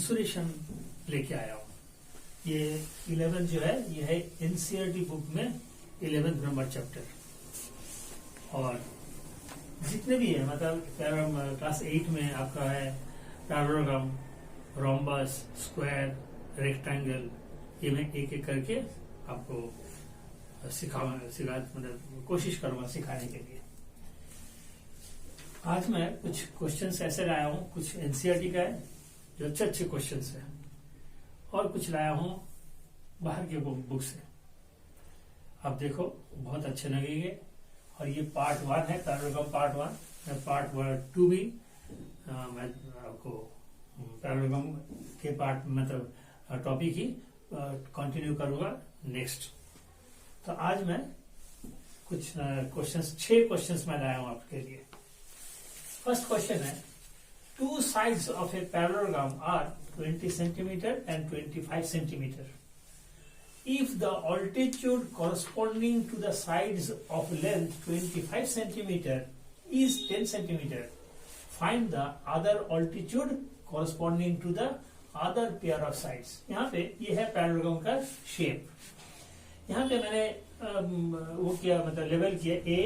Mensuration लेके आया हूँ। ये 11 जो है ये है एनसीईआरटी बुक में 11th नंबर चैप्टर। और जितने भी है मतलब क्लास 8 में आपका है पैरेललोग्राम, रोम्बस, स्क्वायर, रेक्टेंगल, ये मैं एक एक करके आपको सिखा मतलब कोशिश करूंगा सिखाने के लिए। आज मैं कुछ क्वेश्चंस ऐसे लाया हूँ, कुछ एनसीईआरटी का है जो अच्छे अच्छे क्वेश्चंस है, और कुछ लाया हूँ बाहर के बुक से। आप देखो बहुत अच्छे लगेंगे। और ये पार्ट 1 है, पैरेललोग्राम पार्ट 1। पार्ट 2 भी मैं आपको पैरेललोग्राम के पार्ट मतलब टॉपिक ही कंटिन्यू करूंगा नेक्स्ट। तो आज मैं कुछ क्वेश्चंस 6 क्वेश्चंस मैं लाया हूं आपके लिए। फर्स्ट क्वेश्चन है, 2 sides of a parallelogram are 20 centimeter and 25 centimeter. If the altitude corresponding to the sides of length 25 centimeter is 10 centimeter, find the other altitude corresponding to the other pair of sides. यहाँ पे ये है parallelogram का shape. यहाँ पे मैंने वो किया मतलब लेवल किया A,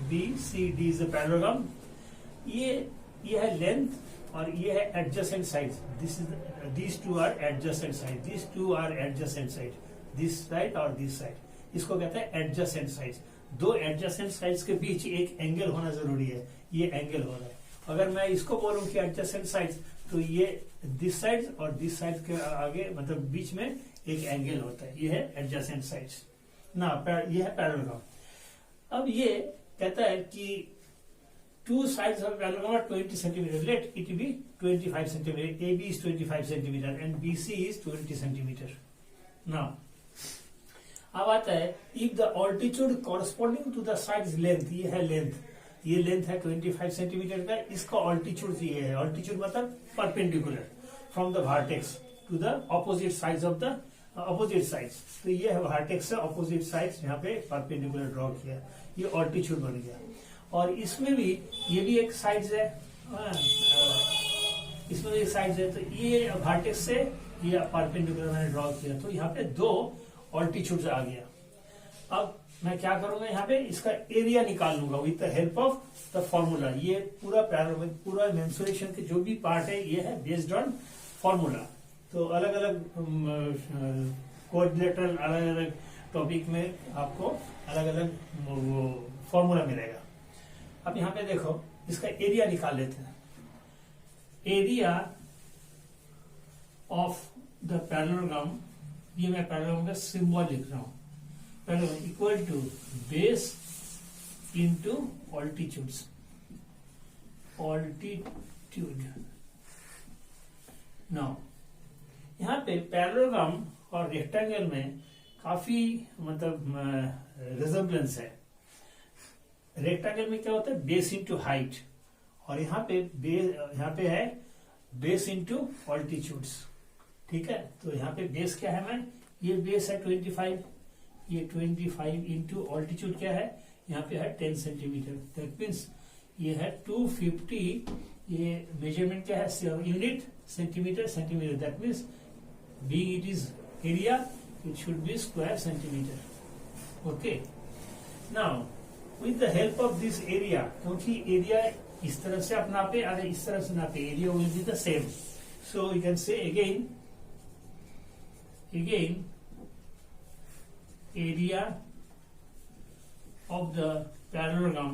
B, C, D is a parallelogram. ये है लेंथ और ये है adjacent side. these two are adjacent side, these two are adjacent side, this side और दिस साइड। इसको कहते हैं एडजेसेंट साइड्स। 2 एडजेसेंट साइड्स के बीच एक एंगल होना जरूरी है। ये एंगल हो रहा है। अगर मैं इसको बोलूं कि एडजेसेंट साइड्स, तो ये दिस साइड और दिस साइड के आगे मतलब बीच में एक एंगल होता है। ये है एडजेसेंट साइड्स ना, ये है पैरेललोग्राम। अब ये कहता है कि 2 sides of parallelogram are 20 centimeter. Let it be 25 centimeter. AB is 25 centimeter and BC is 20 centimeter. Now, अब आता है if the altitude corresponding to the side's length, ये है लेंथ, ये लेंथ है 25 सेंटीमीटर का। इसका ऑल्टीट्यूड ये है, ऑल्टीट्यूड मतलब perpendicular from the vertex to the opposite sides of the opposite sides. तो ये है वर्टेक्स से ऑपोजिट साइड्स, यहाँ पे परपेंडिकुलर ड्रॉ किया, ये ऑल्टीट्यूड बन गया। और इसमें भी ये भी एक साइड्स है, इसमें भी एक साइड्स है। तो ये वर्टेक्स से ये परपेंडिकुलर मैंने ड्रॉ किया, तो यहाँ पे 2 ऑल्टीट्यूड आ गया। अब मैं क्या करूंगा, यहाँ पे इसका एरिया निकाल लूंगा with the help of the formula. ये पूरा मेंसुरेशन के जो भी पार्ट है ये है बेस्ड ऑन फॉर्मूला। तो अलग अलग कोऑर्डिनेटर अलग अलग टॉपिक में आपको अलग अलग फॉर्मूला मिलेगा। अब यहाँ पे देखो इसका एरिया निकाल लेते हैं। एरिया ऑफ द पैरेललोग्राम, ये मैं पैरेललोग्राम का सिंबल लिख रहा हूं। Parallelogram equal to base into altitudes, altitude. Now यहाँ पे पैरेललोग्राम और रेक्टेंगल में काफी मतलब रिजेम्बलेंस है। रेक्टेंगल में क्या होता है, बेस इंटू हाइट, और यहाँ पे है बेस इंटू ऑल्टीट्यूड्स। ठीक है, तो यहाँ पे बेस क्या है, मैं ये बेस है 25, ये 25 इंटू ऑल्टीट्यूड क्या है, यहाँ पे है 10 सेंटीमीटर। दैट मीन्स ये है 250, ये मेजरमेंट क्या है unit centimetre, centimetre. That means being it is area, it should B square centimetre. Okay, now with the help of this area, क्योंकि एरिया इस तरह से आप नापे और इस तरह से नापे, area will be the same. So you can say again area of the parallelogram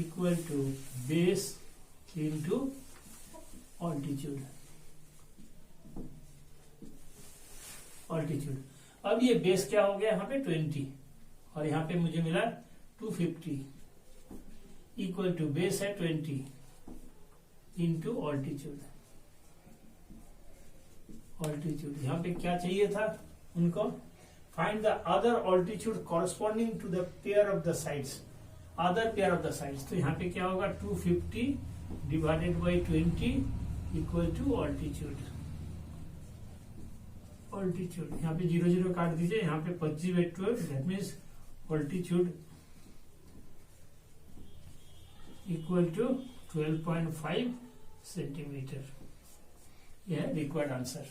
equal to base into altitude। अब ये बेस क्या हो गया यहाँ पे 20 और यहाँ पे मुझे मिला 250 इक्वल टू बेस है 20 इंटू ऑल्टीट्यूड। यहाँ पे क्या चाहिए था उनको, find the other altitude corresponding to the pair of the sides, other pair of the sides. तो यहाँ पे क्या होगा 250 divided by 20 equal to altitude. यहाँ पे 0 0 काट दीजिए, यहाँ पे 25/12, that means altitude equal to 12.5 centimetre. यह है required answer.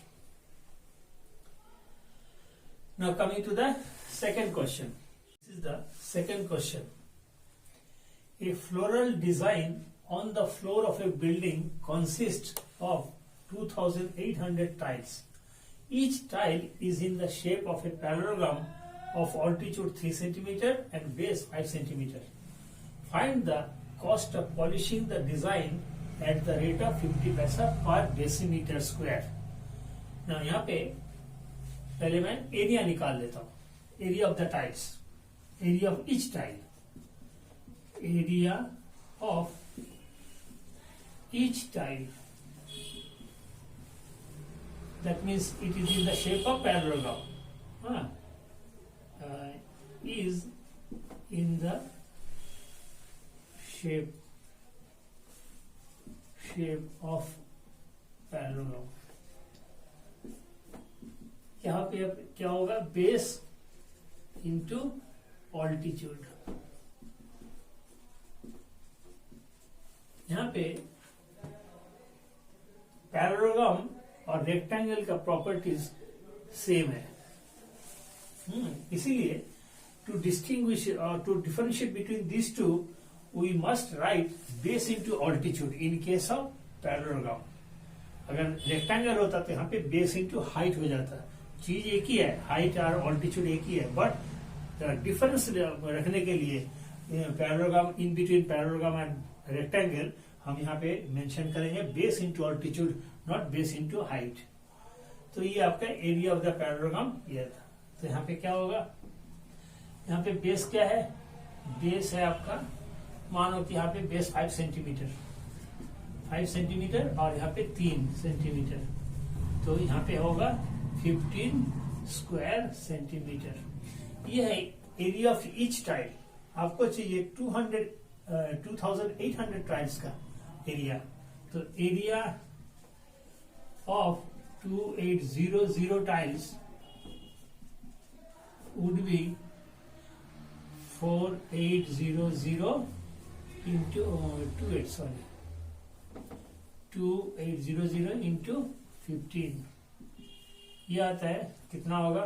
Now coming to the second question. This is the second question. A floral design on the floor of a building consists of 2,800 tiles. Each tile is in the shape of a parallelogram of altitude 3 cm and base 5 cm. Find the cost of polishing the design at the rate of 50 पैसा per decimeter square. Now यहाँ पे पहले मैं area निकाल लेता हूँ. Area of the tiles, area of each tile, area of each tile. That means it is in the shape of parallelogram. Is in the shape of parallelogram. यहाँ पे अब क्या होगा? Base into altitude. यहाँ पे पैरेललोग्राम और rectangle का properties same है. इसीलिए टू डिस्टिंग्विश और to differentiate between this two we must write base into altitude in case of parallelogram. अगर रेक्टेंगल होता तो यहाँ पे बेस इंटू हाइट हो जाता. चीज एक ही है, हाइट और ऑल्टीट्यूड एक ही है, बट डिफरेंस रखने के लिए parallelogram, in between parallelogram and rectangle हम यहाँ पे मेंशन करेंगे base into altitude, not base into height. तो ये आपका एरिया ऑफ द पैरेललोग्राम ये था. तो यहाँ पे क्या होगा? यहाँ पे बेस क्या है? बेस है आपका, मानो कि यहाँ पे बेस 5 सेंटीमीटर, 5 सेंटीमीटर और यहाँ पे 3 सेंटीमीटर. तो यहाँ पे होगा 15 स्क्वायर सेंटीमीटर. ये है एरिया ऑफ ईच टाइल. आपको चाहिए 2,800 टाइल्स का एरिया. तो area of 2,800 tiles would be 4,800 into 2,800 into 15. ये आता है कितना होगा?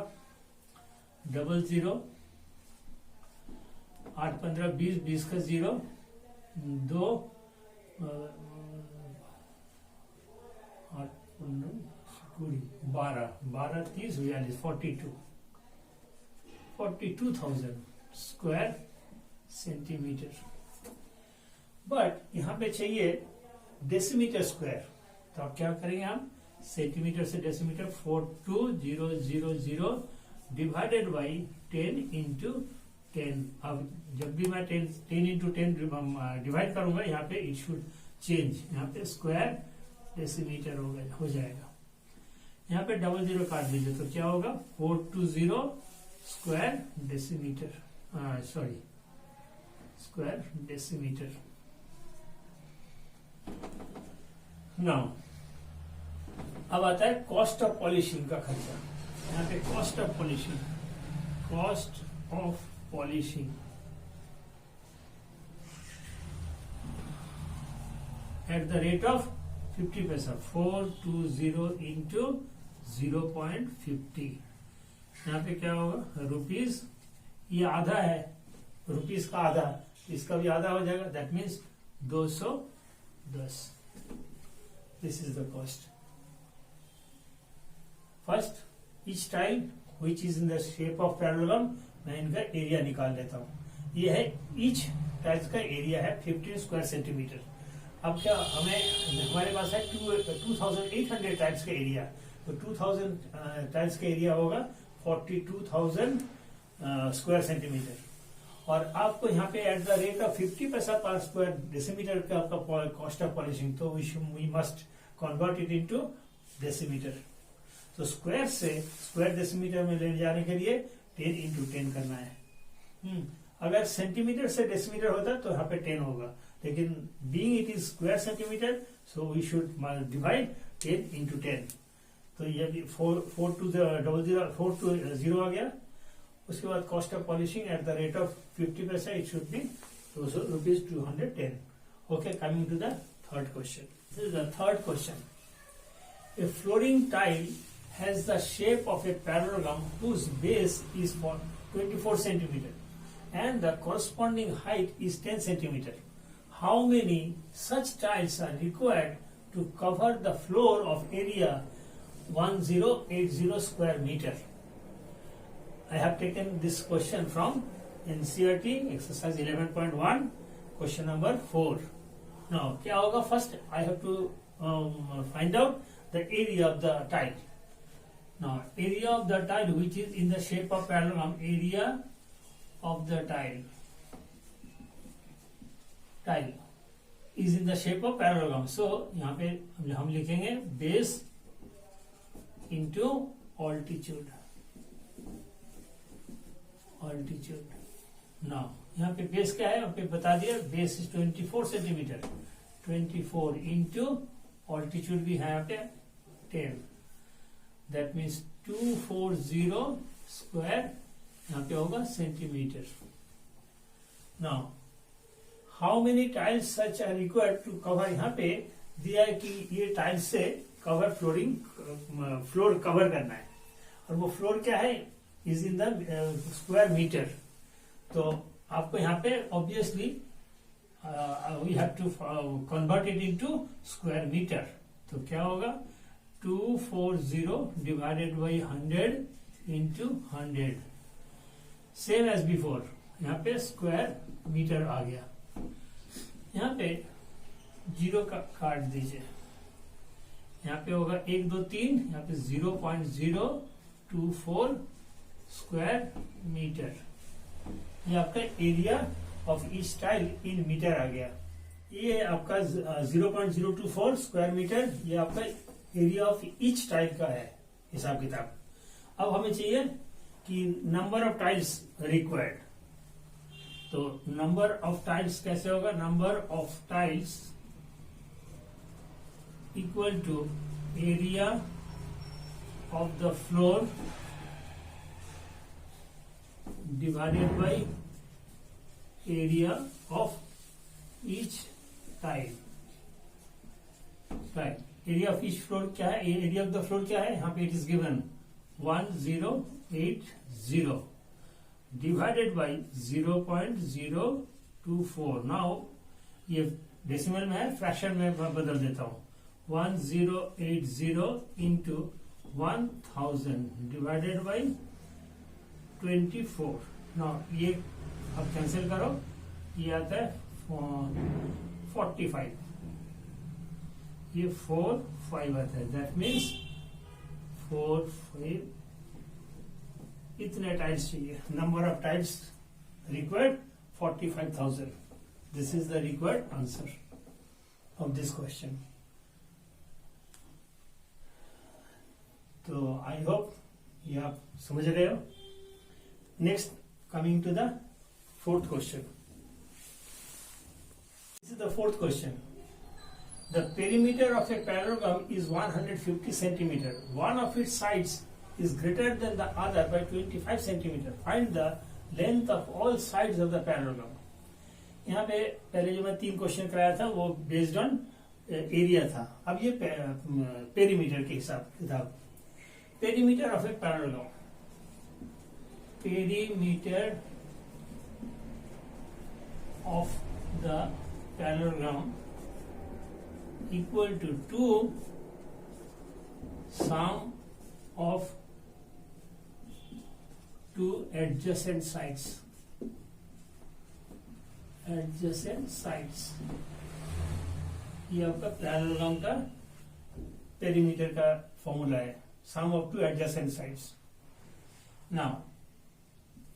00, 8 15 20, 20 का 0, 2 8 15 12 12 30 42 42,000 स्क्वायर सेंटीमीटर. बट यहाँ पे चाहिए डेसीमीटर स्क्वायर. तो अब क्या करेंगे हम? सेंटीमीटर से डेसीमीटर 42,000 डिवाइडेड बाई 10 इंटू 10. अब जब भी मैं 10 इंटू 10 डिवाइड करूंगा यहाँ पे इट शुड चेंज. यहाँ पे स्क्वायर डेसीमीटर हो जाएगा. यहाँ पे 00 काट दीजिए तो क्या होगा? 420 square decimetre, sorry square decimetre. Now अब आता है कॉस्ट ऑफ पॉलिशिंग का खर्चा. यहाँ पे cost of polishing, cost of polishing at the rate of 50 पैसा. 420 इंटू 0.50. यहाँ पे क्या होगा? रुपीज. ये आधा है, रुपीज का आधा, इसका भी आधा हो जाएगा. That means 210. This is the cost. First each tile which is in the shape of parallelogram, मैं इनका एरिया निकाल लेता हूँ. ये है ईच टाइल्स का एरिया है 15 स्क्वायर सेंटीमीटर. अब क्या हमारे पास है 2,800 टाइल्स का एरिया. तो 2,000 टाइल्स का एरिया होगा 42,000 स्क्वायर सेंटीमीटर. और आपको यहाँ पे एट द रेट ऑफ 50 पैसा पर स्क्वायर डेसीमीटर का आपका कॉस्ट ऑफ पॉलिशिंग. तो we must convert it into decimetre. तो स्क्वायर से स्क्वायर डेसीमीटर में ले जाने के लिए 10 इंटू 10 करना है. अगर सेंटीमीटर से डेसीमीटर होता तो यहाँ पे 10 होगा, लेकिन being it is square centimetre so we should divide 10 into 10. तो ये 420 आ गया. उसके बाद cost of polishing at the rate of 50 paisa it should be ₹210. Okay, coming to the third question. This is the third question. A flooring tile has the shape of a parallelogram whose base is for 24 centimeter and the corresponding height is 10 centimeter. How many such tiles are required to cover the floor of area 1080 square meter? I have taken this question from NCERT exercise 11.1 question number 4. Now क्या होगा? First I have to find out the area of the tile. Now area of the tile which is in the shape of parallelogram, area of the tile is in the shape of parallelogram. So यहाँ पे हम लिखेंगे base into altitude. Now यहाँ पे base क्या है? आपको बता दिया, base is 24 centimetre. 24 into altitude भी है यहाँ पे 10. दैट मीन्स 240 स्क्वायर यहाँ पे होगा centimetre. Now how many tiles such are required to cover? यहाँ पे दिया है कि ये टाइल्स से कवर फ्लोर कवर करना है, और वो फ्लोर क्या है? Is in the square metre. तो आपको यहाँ पे obviously we have to convert it into square metre. तो क्या होगा? 240 divided by 100 into 100, same as before. यहाँ पे स्क्वायर मीटर आ गया. यहाँ पे 0 का काट दीजिए. यहाँ पे होगा 1 2 3, यहाँ पे 0.024 स्क्वायर मीटर. ये आपका area of each tile in metre आ गया. ये आपका 0.024 स्क्वायर मीटर, ये आपका एरिया ऑफ ईच टाइल का है हिसाब किताब. अब हमें चाहिए कि नंबर ऑफ टाइल्स रिक्वायर्ड. तो नंबर ऑफ टाइल्स कैसे होगा? Number of tiles equal to area of the floor divided by area of each tile. Right. Area of each floor क्या है? Area of the floor क्या है? यहाँ पे it is given 1080 divided by 0.024. Now ये decimal में है, fraction में बदल देता हूँ. 1080 into 1000 divided by 24. Now ये अब कैंसिल करो, ये आता है 45. ये 4 5 आता है. दैट मीन्स 4 5 इतने टाइल्स चाहिए. Number of tiles required 45,000. This is the required answer of this question. तो आई होप ये आप समझ रहे हो. Next, coming to the fourth question. This is the fourth question. The perimeter of a parallelogram is 150 centimeter. One of its sides is greater than the other by 25 centimeter. Find the length of all sides of the parallelogram. यहाँ पे पहले जो मैं 3 question कराया था वो based on area था. अब ये पेरीमीटर के हिसाब किताब. Perimeter of a parallelogram. Perimeter of the parallelogram equal to sum of two adjacent sides. ये आपका पैरेललोग्राम का पेरीमीटर का फॉर्मूला है. Sum of two adjacent sides. Now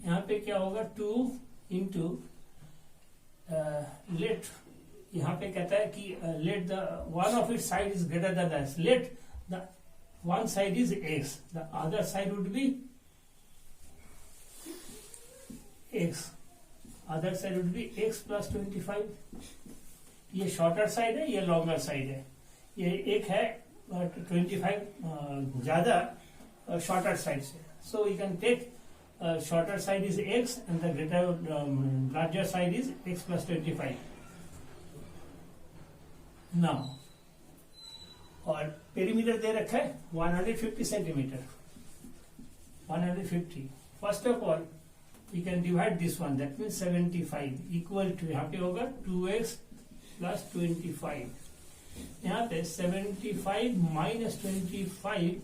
यहाँ पे क्या होगा? 2 इंटू लेट. यहाँ पे कहता है कि let the one of it side is greater than that. Let the one side is x, the other side would be x. Other side would be x plus 25. ये शॉर्टर साइड है, ये longer side है. ये एक है 25 ज्यादा shorter side से. So you can take shorter side is x and the larger side is x plus 25. Now, और पेरीमीटर दे रखा है 150 centimetre, 150। First of all we can divide this one, that means 75 equal to, यहाँ पे होगा 2x plus 25, यहाँ पे 75 minus 25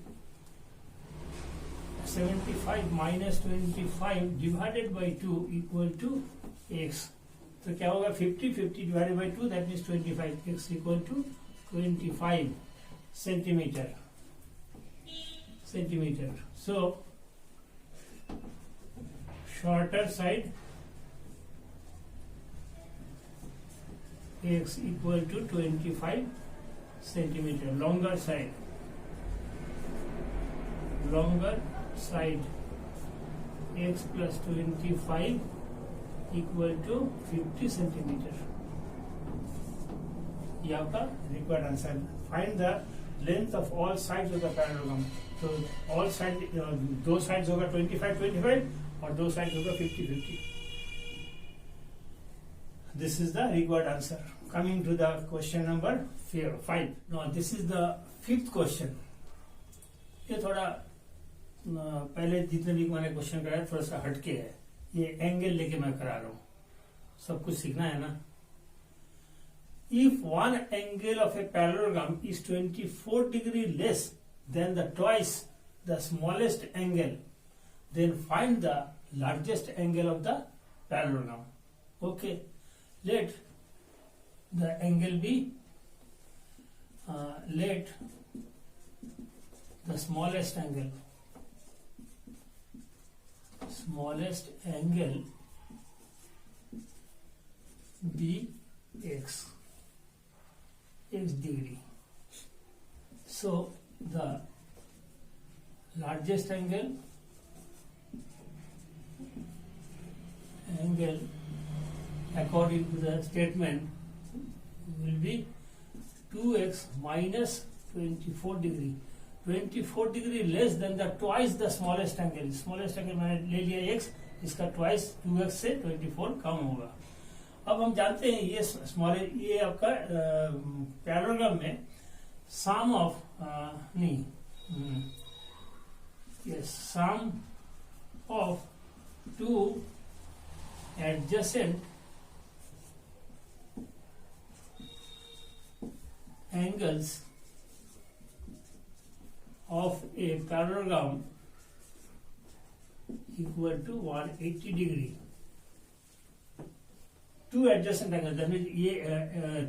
divided by 2 equal to x। तो क्या होगा 50 divided by 2 that means 25, x equal to 25 centimetre. So shorter side x equal to 25 centimeter, longer side x plus 25 equal to 50 centimeter। ये आपका required answer. Find the length of all sides of the parallelogram. तो all side, दो sides होगा 25 और दो side होगा 50। This is the required answer. Coming to the question number 5। Now this is the 5th question. ये थोड़ा पहले जितने भी मैंने क्वेश्चन कराया थोड़ा सा हटके है, ये एंगल लेके मैं करा रहा हूं, सब कुछ सीखना है ना। If one angle of a parallelogram is 24 degree less than the twice the smallest angle, then find the largest angle of the parallelogram. Okay, let the angle be, let the smallest angle be x degree. So the largest angle according to the statement will be 2x minus 24 degree. 24 degree less than the twice the smallest angle मैंने ले लिया x, इसका twice 2x से 24 कम होगा। अब हम जानते हैं ये आपका पैरेललोग्राम में sum of sum of two adjacent angles of a parallelogram equal to 180 degree. Two adjacent angles, that means ये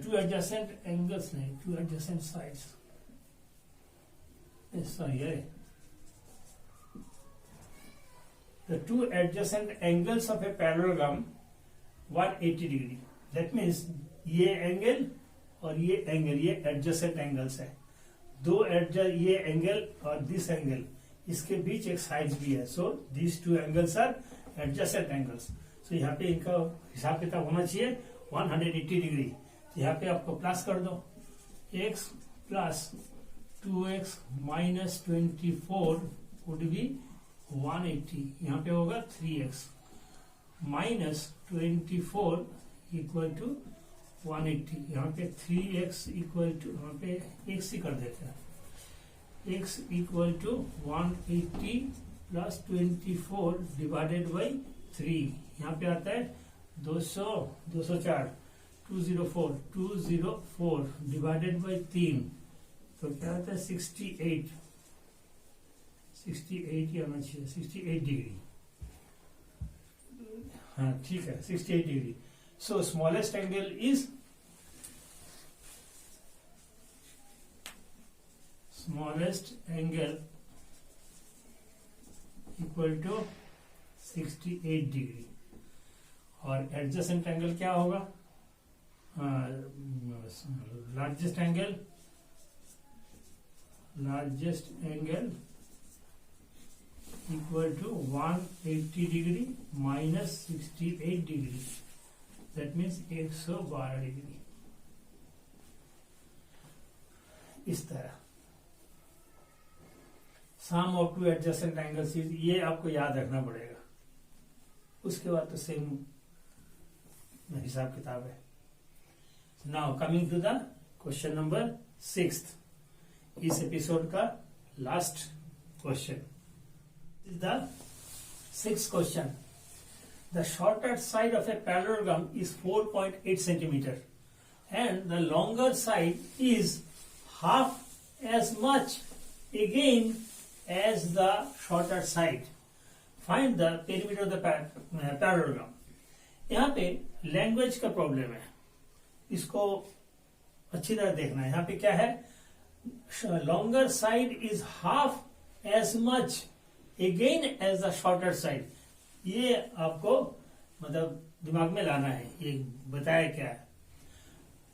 two adjacent angles नहीं, two adjacent sides, sorry, the two adjacent angles of a parallelogram 180 degree. That means ये angle और ये angle, ये adjacent angles है, दो ये angle और दिस एंगल, इसके बीच एक साइड भी है। So this two angles are adjacent angles. So यहाँ पे इनका हिसाब किताब होना चाहिए 180 डिग्री। तो यहाँ पे आपको प्लस कर दो, x plus 2x minus 24 would be 180, यहाँ पे होगा 3x माइनस 24 इक्वल टू 180, यहाँ पे 3x इक्वल टू, यहाँ पे x ही कर देते हैं, x equal to 180 plus 24 divided by 3, यहाँ पे आता है 204 204 डिवाइडेड बाई 3, तो क्या आता है 68 ही आना चाहिए, 68 डिग्री। हाँ ठीक है, 68 degree. So smallest angle is equal to 68 degree. और एडजेसेंट एंगल क्या होगा, largest angle equal to 180 degree minus 68 degree, that means 112 degree. इस तरह sum of two adjacent angles, ये आपको याद रखना पड़ेगा। उसके बाद तो सेम हिसाब किताब है। Now coming to the question number 6। इस एपिसोड का last question is the 6th question. The shorter side of a parallelogram is 4.8 centimeter and the longer side is half as much again as the shorter side. Find the perimeter of the parallelogram. यहाँ पे language का problem है, इसको अच्छी तरह देखना है. यहाँ पे क्या है, longer side is half as much again as the shorter side. ये आपको मतलब दिमाग में लाना है. ये बताया क्या है.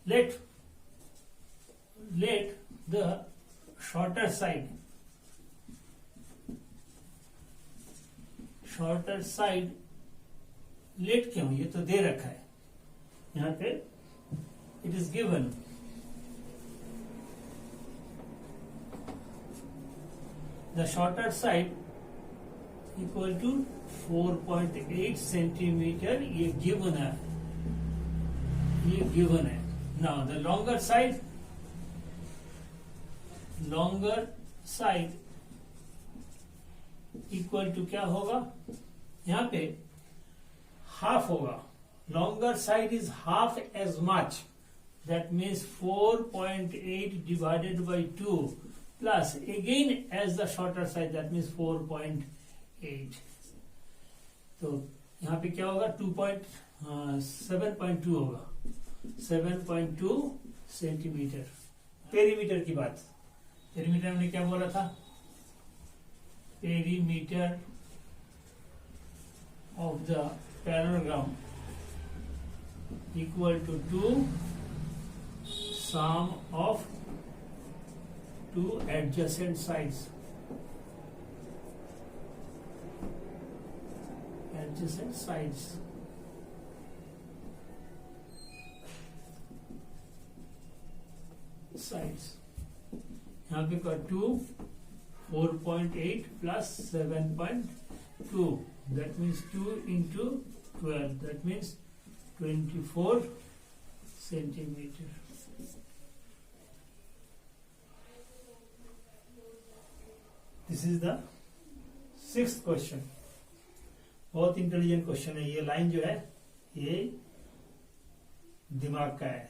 Let the shorter side let क्यों, ये तो दे रखा है यहां पे. It is given the shorter side equal to 4.8 centimetre. ये गिवन है. Now the longer side equal to क्या होगा, यहां पे हाफ होगा. Longer side is half as much, that means 4.8 divided by 2 plus again as the shorter side, that means 4.8. तो यहां पे क्या होगा, 7.2 होगा. 7.2 सेंटीमीटर. पेरीमीटर की बात, पेरीमीटर हमने क्या बोला था, perimeter of the parallelogram equal to sum of two adjacent sides. यहाँ पे का 2 4.8 plus 7.2, that means 2 into 12, that means 24 centimeter. This is the 6th question. बहुत इंटेलिजेंट क्वेश्चन है. ये लाइन जो है ये दिमाग का है,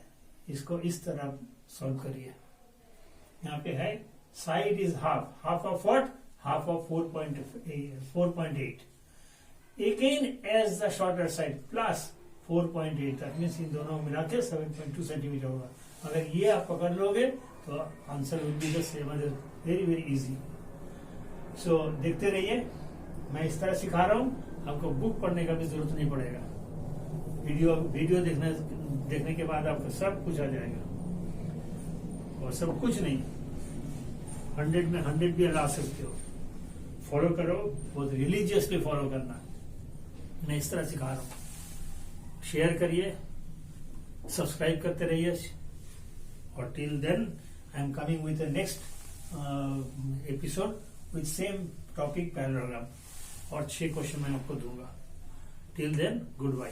इसको इस तरह सॉल्व करिए. यहाँ पे है side is half of what, half of 4.8 again as the shorter side plus 4.8, that means इन दोनों मिला के 7.2 सेंटीमीटर होगा. अगर ये आप पकड़ लोगे तो answer will be the same. Very very easy. So देखते रहिए, मैं इस तरह सिखा रहा हूँ, आपको बुक पढ़ने का भी जरूरत नहीं पड़ेगा. वीडियो देखने के बाद आपको सब कुछ आ जाएगा. और सब कुछ नहीं, 100 में 100 भी ला सकते हो. फॉलो करो, बहुत रिलीजियसली फॉलो करना. मैं इस तरह सिखा रहा हूं. शेयर करिए, सब्सक्राइब करते रहिए. और till then I am coming with the next episode with same topic parallelogram, और 6 क्वेश्चन मैं आपको दूंगा. Till then good bye.